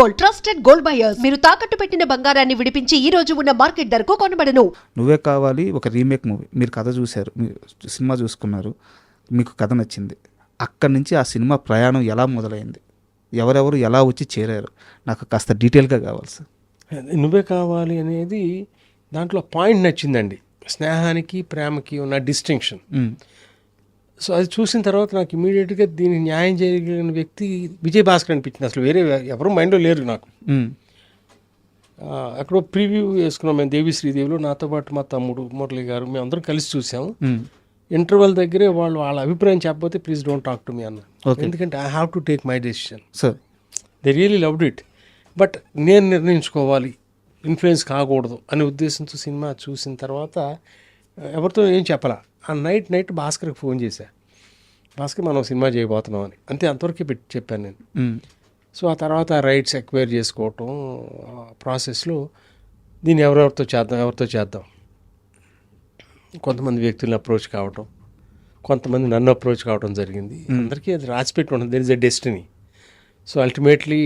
Gold, trusted gold buyers. మీరు తాకట్టు పెట్టిన బంగారాన్ని విడిపించి ఈ రోజు ఉన్న మార్కెట్ ధరకు కొనబడను. నువ్వే కావాలి ఒక రీమేక్ మూవీ, మీరు కథ చూశారు, మీరు సినిమా చూసుకున్నారు, మీకు కథ నచ్చింది. అక్కడి నుంచి ఆ సినిమా ప్రయాణం ఎలా మొదలైంది, ఎవరెవరు ఎలా వచ్చి చేరారు, నాకు కాస్త డీటెయిల్గా కావాలి సార్. నువ్వే కావాలి అనేది దాంట్లో పాయింట్ నచ్చిందండి, స్నేహానికి ప్రేమకి ఉన్న డిస్టింక్షన్. సో అది చూసిన తర్వాత నాకు ఇమీడియట్గా దీన్ని న్యాయం చేయగలిగిన వ్యక్తి విజయ్ భాస్కర్ అనిపించింది. అసలు వేరే ఎవరు మైండ్లో లేరు నాకు. అక్కడ ప్రివ్యూ వేసుకున్నాం మేము దేవి శ్రీదేవిలో, నాతో పాటు మా తమ్ముడు మురళి గారు, మేము అందరం కలిసి చూసాము. ఇంటర్వెల్ దగ్గరే వాళ్ళ అభిప్రాయం చెప్పకపోతే please don't talk to me అన్న, ఎందుకంటే I have to take my decision. Sir they really loved it, but నేను నిర్ణయించుకోవాలి, ఇన్ఫ్లుయెన్స్ కాకూడదు అనే ఉద్దేశంతో సినిమా చూసిన తర్వాత ఎవరితో ఏం చెప్పాలా. ఆ నైట్ భాస్కర్కి ఫోన్ చేశా, భాస్కర్ మనం సినిమా చేయబోతున్నాం అని, అంతే, అంతవరకే చెప్పాను నేను. సో ఆ తర్వాత రైట్స్ ఎక్వైర్ చేసుకోవటం ప్రాసెస్లో దీన్ని ఎవరితో చేద్దాం కొంతమంది వ్యక్తులను అప్రోచ్ కావటం, కొంతమంది నన్ను అప్రోచ్ కావడం జరిగింది. అందరికీ అది రాసిపెట్టి ఉంటుంది, there is a destiny. So ultimately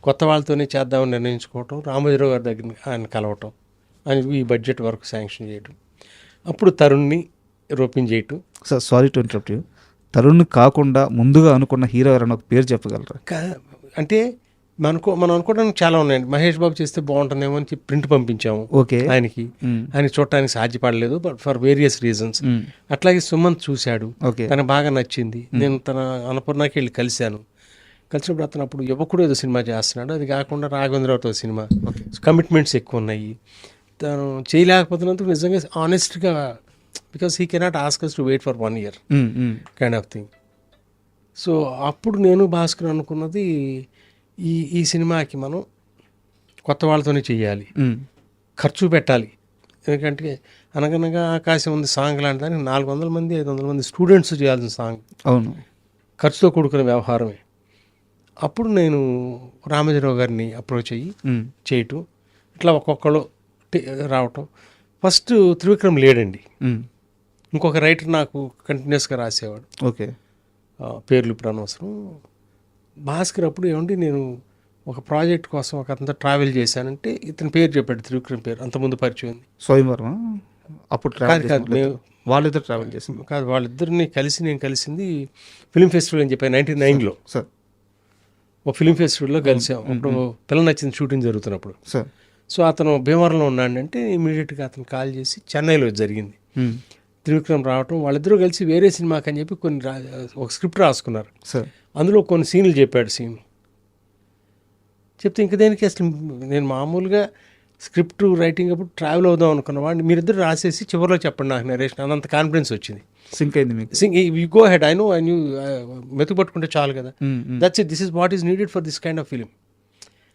కొత్త వాళ్ళతోనే చేద్దామని నిర్ణయించుకోవటం, రామోజీరావు గారి దగ్గర ఆయన కలవటం, ఆయన ఈ బడ్జెట్ వరకు శాంక్షన్ చేయటం, అప్పుడు తరుణ్ని రూపింగ్ చేయటం. Sir sorry to interrupt you, Tarun కాకుండా ముందుగా అనుకున్న హీరో ఎవరైనా ఒక పేరు చెప్పగలరా? అంటే మనం అనుకోవడానికి చాలా ఉన్నాయండి. మహేష్ బాబు చేస్తే బాగుంటుందేమో అని చెప్పి ప్రింట్ పంపించాము ఆయనకి, ఆయన చూడటానికి సాధ్యపడలేదు బట్ ఫర్ వేరియస్ రీజన్స్. అట్లాగే సుమంత్ చూశాడు, తనకు బాగా నచ్చింది. నేను తన అన్నపూర్ణకి వెళ్ళి కలిసినప్పుడు అతను అప్పుడు యువకుడు ఏదో సినిమా చేస్తున్నాడు, అది కాకుండా రాఘవేంద్రరావుతో సినిమా, కమిట్మెంట్స్ ఎక్కువ ఉన్నాయి, తను చేయలేకపోతున్నందుకు నిజంగా ఆనెస్ట్గా, because he cannot ask us to wait for 1 year kind of thing. So అప్పుడు నేను భాస్కర్ అనుకున్నది ఈ సినిమాకి మనం కొత్త వాళ్ళతోనే చేయాలి, ఖర్చు పెట్టాలి. ఎందుకంటే అనగనగా ఆకాశం ఉంది సాంగ్ లాంటి దానికి 400 మంది 500 మంది స్టూడెంట్స్ చేయాల్సిన సాంగ్, అవును, ఖర్చుతో కూడుకున్న వ్యవహారమే. అప్పుడు నేను రామోజీరావు గారిని అప్రోచ్ అయ్యి చేయటం, ఇట్లా ఒక్కొక్కరు రావటం. ఫస్ట్ త్రివిక్రమ్ లేడండి, ఇంకొక రైటర్ నాకు కంటిన్యూస్గా రాసేవాడు, ఓకే, పేర్లు ఇప్పుడు అనవసరం. భాస్కర్ అప్పుడు ఏమండి నేను ఒక ప్రాజెక్ట్ కోసం ఒక అతనితో ట్రావెల్ చేశానంటే ఇతని పేరు చెప్పాడు, త్రివిక్రమ్ పేరు, అంతకుముందు పరిచయం ఉంది. స్వయంవరం అప్పుడు వాళ్ళిద్దరు ట్రావెల్ చేసి కాదు, వాళ్ళిద్దరిని నేను కలిసింది ఫిల్మ్ ఫెస్టివల్ అని చెప్పాను 99లో. సార్ ఒక ఫిల్మ్ ఫెస్టివల్లో కలిసాం, అప్పుడు పిల్ల నచ్చింది షూటింగ్ జరుగుతున్నప్పుడు. సో అతను భీమవరంలో ఉన్నాడంటే ఇమీడియట్గా అతను కాల్ చేసి చెన్నైలో జరిగింది, త్రివిక్రమ్ రావటం, వాళ్ళిద్దరూ కలిసి వేరే సినిమాకి అని చెప్పి ఒక స్క్రిప్ట్ రాసుకున్నారు. అందులో కొన్ని సీన్లు చెప్పాడు. చెప్తే ఇంక దేనికి అసలు నేను మామూలుగా స్క్రిప్ట్ రైటింగ్ అప్పుడు ట్రావెల్ అవుదాం అనుకున్న వాడిని మీరిద్దరు రాసేసి చివరిలో చెప్పండి నాకు నరేషన్, అనంత కాన్ఫిడెన్స్ వచ్చింది. సింక్ అయింది మీకు? You go head, I know మెతుకు పట్టుకుంటే చాలు కదా, that's it, this is what is needed for this kind of film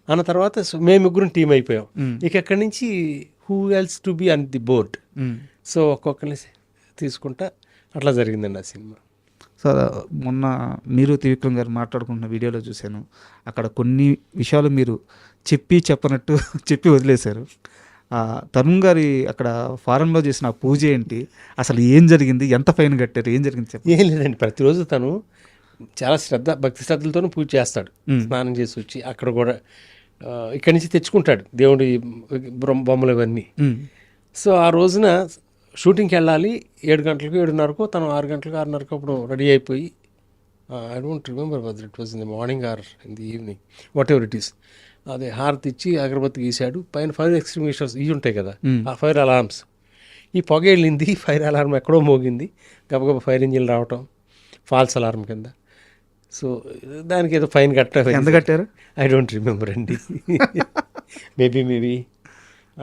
అన్న తర్వాత మేము ముగ్గురం టీం అయిపోయాం. ఇక ఎక్కడి నుంచి who else to be on the board. So ఒక్కొక్కరిని తీసుకుంటా అట్లా జరిగిందండి ఆ సినిమా. సార్ మొన్న మీరు త్రివిక్రమ్ గారు మాట్లాడుకుంటున్న వీడియోలో చూశాను, అక్కడ కొన్ని విషయాలు మీరు చెప్పనట్టు చెప్పి వదిలేశారు. తరుణ్ గారి అక్కడ ఫారెన్లో చేసిన పూజ ఏంటి, అసలు ఏం జరిగింది, ఎంత ఫైన్ కట్టారు, ఏం జరిగింది చెప్పండి. ఏం లేదండి, ప్రతిరోజు తను చాలా భక్తి శ్రద్ధలతోనూ పూజ చేస్తాడు, స్నానం చేసి వచ్చి అక్కడ కూడా ఇక్కడి నుంచి తెచ్చుకుంటాడు దేవుడి బొమ్మలు ఇవన్నీ. సో ఆ రోజున షూటింగ్కి వెళ్ళాలి 7 గంటలకు 7:30కు, తను 6 గంటలకు 6:30కు అప్పుడు రెడీ అయిపోయి, I don't remember whether it was in the morning or in the evening, what ever it is, అదే హారతి ఇచ్చి అగరబత్తి గీశాడు. పైన ఫైర్ ఎక్స్టింగ్విషర్స్ ఇవి ఉంటాయి కదా, ఆ ఫైర్ అలార్మ్స్, ఈ పొగ వెళ్ళింది, ఫైర్ అలారం ఎక్కడో మోగింది, గబగబా ఫైర్ ఇంజిన్ రావటం, ఫాల్స్ అలారం కింద. సో దానికి ఏదో ఫైన్ కట్టారు. ఎంత కట్టారు? ఐ డోంట్ రిమెంబర్ అండి, మేబీ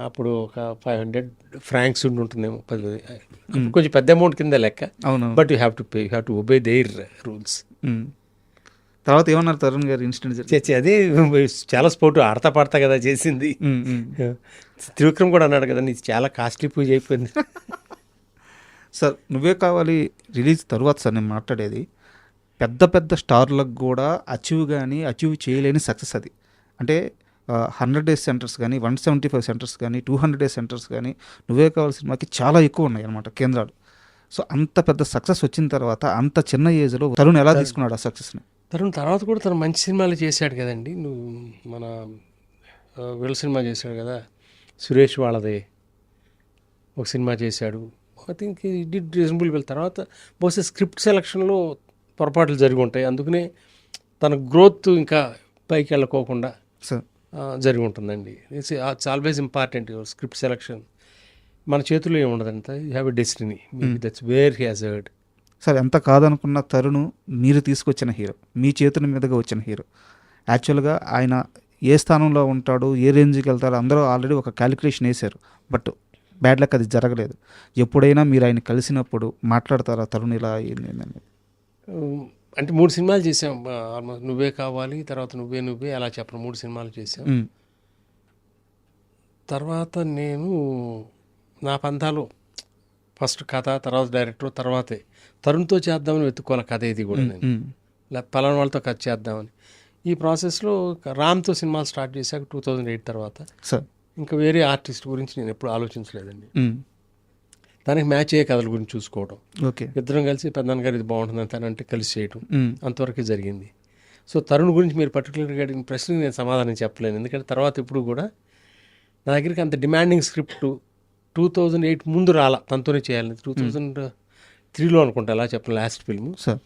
అప్పుడు ఒక 500 ఫ్రాంక్స్ ఉంటుందేమో, 10, కొంచెం పెద్ద అమౌంట్ కింద లెక్క. But you have to pay, you have to obey their rules. తర్వాత ఏమన్నారు తరుణ్ గారు ఇన్సిడెంట్ చేసి? అదే చాలా స్పోర్ట్ ఆడతా పాడతా కదా చేసింది. త్రివిక్రమ్ కూడా అన్నాడు కదా, నీకు చాలా కాస్ట్లీ పూజ అయిపోయింది. సార్ నువ్వే కావాలి రిలీజ్ తర్వాత సార్ నేను మాట్లాడేది, పెద్ద స్టార్లకు కూడా అచీవ్ చేయలేని సక్సెస్ అది. అంటే 100 days సెంటర్స్ కానీ, 175 సెంటర్స్ కానీ, 200 days సెంటర్స్ కానీ నువ్వే కావాలి సినిమాకి చాలా ఎక్కువ ఉన్నాయి అన్నమాట కేంద్రాలు. సో అంత పెద్ద సక్సెస్ వచ్చిన తర్వాత అంత చిన్న ఏజ్లో తరుణ్ ఎలా తీసుకున్నాడు ఆ సక్సెస్ని? తరుణ్ తర్వాత కూడా తను మంచి సినిమాలు చేశాడు కదండి. నువ్వు మన వీళ్ళ సినిమా చేశాడు కదా, సురేష్ వాళ్ళదే ఒక సినిమా చేశాడు. I think did reasonable well. తర్వాత బహుశా స్క్రిప్ట్ సెలక్షన్లో పొరపాట్లు జరిగి ఉంటాయి, అందుకనే తన గ్రోత్ ఇంకా పైకి వెళ్ళకోకుండా సార్ జరిగి ఉంటుందండి. It's always important your script selection. మన చేతుల్లో ఏముండదంట, you have a destiny, that's where he has heard. Sir ఎంత కాదనుకున్న తరుణ్ మీరు తీసుకొచ్చిన హీరో, మీ చేతుల మీదుగా వచ్చిన హీరో. యాక్చువల్గా ఆయన ఏ స్థానంలో ఉంటాడు, ఏ రేంజ్కి వెళ్తారో అందరూ ఆల్రెడీ ఒక క్యాలిక్యులేషన్ వేశారు. బట్ బ్యాడ్ లక్ అది జరగలేదు. ఎప్పుడైనా మీరు ఆయన కలిసినప్పుడు మాట్లాడతారా తరుణ్ ఇలా ఏంటండి? అంటే 3 సినిమాలు చేసాం ఆల్మోస్ట్. నువ్వే కావాలి, తర్వాత నువ్వే అలా చెప్పను 3 సినిమాలు చేసాం. తర్వాత నేను నా పంతాలు ఫస్ట్ కథ, తర్వాత డైరెక్టర్, తర్వాతే తరుణ్తో చేద్దామని వెతుక్కోవాలి కథ ఇది కూడా. నేను పలానా వాళ్ళతో కథ చేద్దామని ఈ ప్రాసెస్లో రామ్తో సినిమాలు స్టార్ట్ చేశాక 2008 తర్వాత సార్ ఇంకా వేరే ఆర్టిస్ట్ గురించి నేను ఎప్పుడు ఆలోచించలేదండి. దానికి మ్యాచ్ అయ్యే కథల గురించి చూసుకోవడం. ఓకే, ఇద్దరం కలిసి పెద్దన్న గారు ఇది బాగుంటుంది తనంటే కలిసి చేయటం, అంతవరకే జరిగింది. సో తరుణ్ గురించి మీరు పర్టికులర్గా అడిగిన ప్రశ్నకి నేను సమాధానం చెప్పలేను, ఎందుకంటే తర్వాత ఇప్పుడు కూడా నా దగ్గరికి అంత డిమాండింగ్ స్క్రిప్ట్ 2008 ముందు రాలా, తనతోనే చేయాలని. 2003లో అనుకుంటా అలా చెప్పిన లాస్ట్ ఫిల్మ్. సార్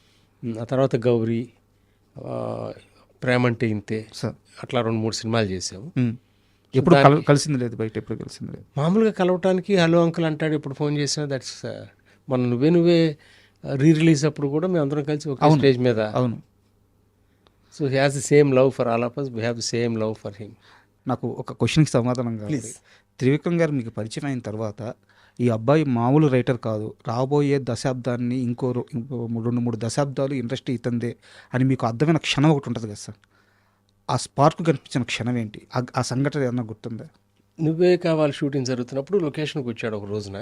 ఆ తర్వాత గౌరీ, ప్రేమంటే ఇంతే, సార్ అట్లా 2-3 సినిమాలు చేసాము. ఎప్పుడు కలిసింది లేదు బయట, ఎప్పుడు కలిసింది లేదు. మామూలుగా కలవటానికి హలో అంకుల్ అంటాడు, ఇప్పుడు ఫోన్ చేసినా దట్స్ మన నువ్వే రీ రిలీజ్ అప్పుడు కూడా మేము అందరం కలిసి ఒక స్టేజ్ మీద. అవును. So he has the same love for all of us, we have the same love for him. నాకు ఒక క్వశ్చన్కి సమాధానం కావాలి. త్రివిక్రమ్ గారు మీకు పరిచయం అయిన తర్వాత ఈ అబ్బాయి మామూలు రైటర్ కాదు, రాబోయే దశాబ్దాన్ని ఇంకో 2-3 దశాబ్దాలు ఇండస్ట్రీ ఇతందే అని మీకు అర్థమైన క్షణం ఒకటి ఉంటుంది కదా సార్, ఆ స్పార్క్ కనిపించిన క్షణం ఏంటి? ఆ సంఘటన ఏమన్నా గుర్తుందా? నువ్వే కావాలి షూటింగ్ జరుగుతున్నప్పుడు లొకేషన్కి వచ్చాడు ఒక రోజున.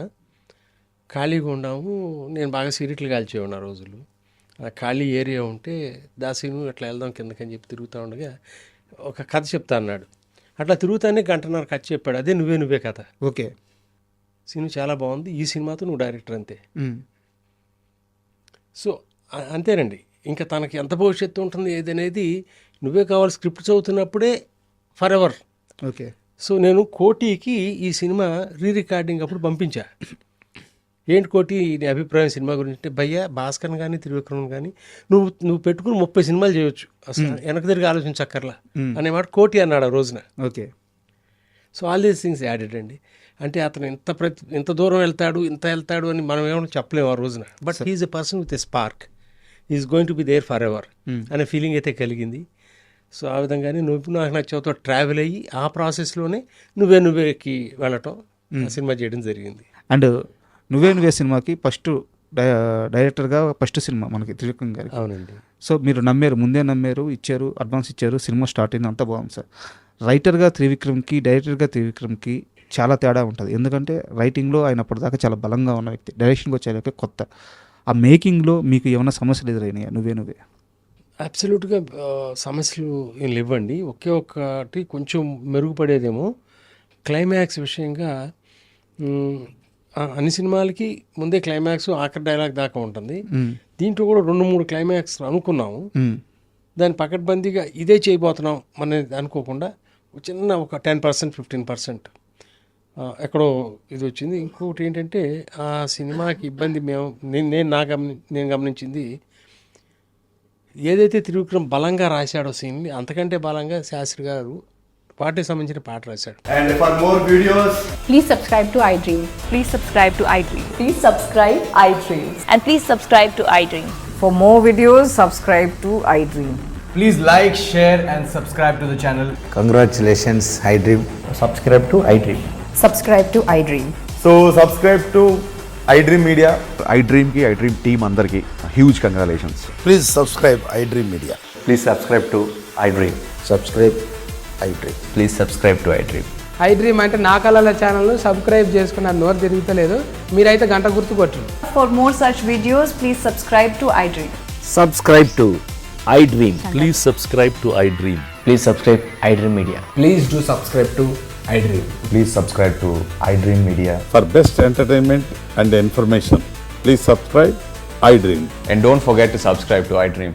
ఖాళీగా ఉన్నాము, నేను బాగా సీరియట్లు కాల్చేవాడు ఆ రోజులు. ఆ ఖాళీ ఏరియా ఉంటే దాసీను అట్లా వెళ్దాం కిందకని చెప్పి తిరుగుతూ ఉండగా ఒక కథ చెప్తా అన్నాడు. అట్లా తిరుగుతానే 1.5 గంట కథ చెప్పాడు, అదే నువ్వే కథ. ఓకే, సినిమా చాలా బాగుంది, ఈ సినిమాతో నువ్వు డైరెక్టర్ అంతే. సో అంతేనండి, ఇంకా తనకి ఎంత భవిష్యత్తు ఉంటుంది ఏదనేది నువ్వే కావాలి స్క్రిప్ట్ చదువుతున్నప్పుడే ఫర్ ఎవర్. ఓకే. సో నేను కోటికి ఈ సినిమా రికార్డింగ్ అప్పుడు పంపించా. ఏంటి కోటి నీ అభిప్రాయం సినిమా గురించి అంటే, భయ్యా భాస్కర్ కానీ త్రివిక్రమ్ కానీ నువ్వు పెట్టుకుని 30 సినిమాలు చేయొచ్చు, అసలు వెనక తిరిగి ఆలోచించక్కర్లా అనేమాట కోటి అన్నాడు ఆ రోజున. Okay. So all these things added అండి. అంటే అతను ఇంత దూరం వెళ్తాడు అని మనం ఏమైనా చెప్పలేము ఆ రోజున. But he's a person with a spark, is going to be there forever అనే ఫీలింగ్ అయితే కలిగింది. సో ఆ విధంగానే నువ్వు నాకు నచ్చవుతో ట్రావెల్ అయ్యి ఆ ప్రాసెస్లోనే నువ్వేకి వెళ్ళటం, సినిమా చేయడం జరిగింది. అండ్ నువ్వే సినిమాకి ఫస్ట్ డైరెక్టర్గా ఫస్ట్ సినిమా మనకి త్రివిక్రమ్ గారి. అవునండి. సో మీరు ముందే నమ్మారు, ఇచ్చారు, అడ్వాన్స్ ఇచ్చారు, సినిమా స్టార్ట్ అయింది, అంతా బాగుంది సార్. రైటర్గా త్రివిక్రమ్కి, డైరెక్టర్గా త్రివిక్రమ్కి చాలా తేడా ఉంటుంది. ఎందుకంటే రైటింగ్లో ఆయన అప్పటిదాకా చాలా బలంగా ఉన్న వ్యక్తి, డైరెక్షన్కి వచ్చేదాకా కొత్త. ఆ మేకింగ్లో మీకు ఏమైనా సమస్యలు ఎదురైనాయా? నువ్వే అబ్సల్యూట్గా సమస్యలు ఏం లేవండి. ఒక్కటి కొంచెం మెరుగుపడేదేమో క్లైమాక్స్ విషయంగా. అన్ని సినిమాలకి ముందే క్లైమాక్స్ ఆఖరి డైలాగ్ దాకా ఉంటుంది. దీంట్లో కూడా 2-3 క్లైమాక్స్ అనుకున్నాము, దాన్ని పకడ్బందీగా ఇదే చేయబోతున్నాం అనేది అనుకోకుండా చిన్న ఒక 10%, 15% ఎక్కడో ఇది వచ్చింది. ఇంకొకటి ఏంటంటే ఆ సినిమాకి ఇబ్బంది నేను గమనించింది, ఏదైతే త్రివిక్రమ్ బలంగా రాశాడో సీన్ని అంతకంటే బలంగా శాస్త్రి గారు పాటకి సంబంధించిన పాట రాశాడు. And for more videos, please subscribe to iDream. Please subscribe to iDream. Please subscribe iDream. And please subscribe to iDream. For more videos, subscribe to iDream. please like, share and subscribe to the channel. Congratulations, iDream. Subscribe to iDream. Subscribe to iDream. So subscribe to iDream Media. iDream ki iDream team andarki huge congratulations. Please subscribe iDream Media. Please subscribe to iDream. Subscribe iDream. Please subscribe to iDream. iDream అంటే నా కళల ఛానల్ను subscribe చేసుకున్న నోరు తిరుగుతలేదు, మీరైతే గంట గుర్తు కొట్టండి. For more such videos, please subscribe to iDream. Subscribe to iDream. Please subscribe to iDream. Please subscribe iDream Media. Please do subscribe to iDream. Please subscribe to iDream Media. For best entertainment and information, please subscribe iDream. And don't forget to subscribe to iDream.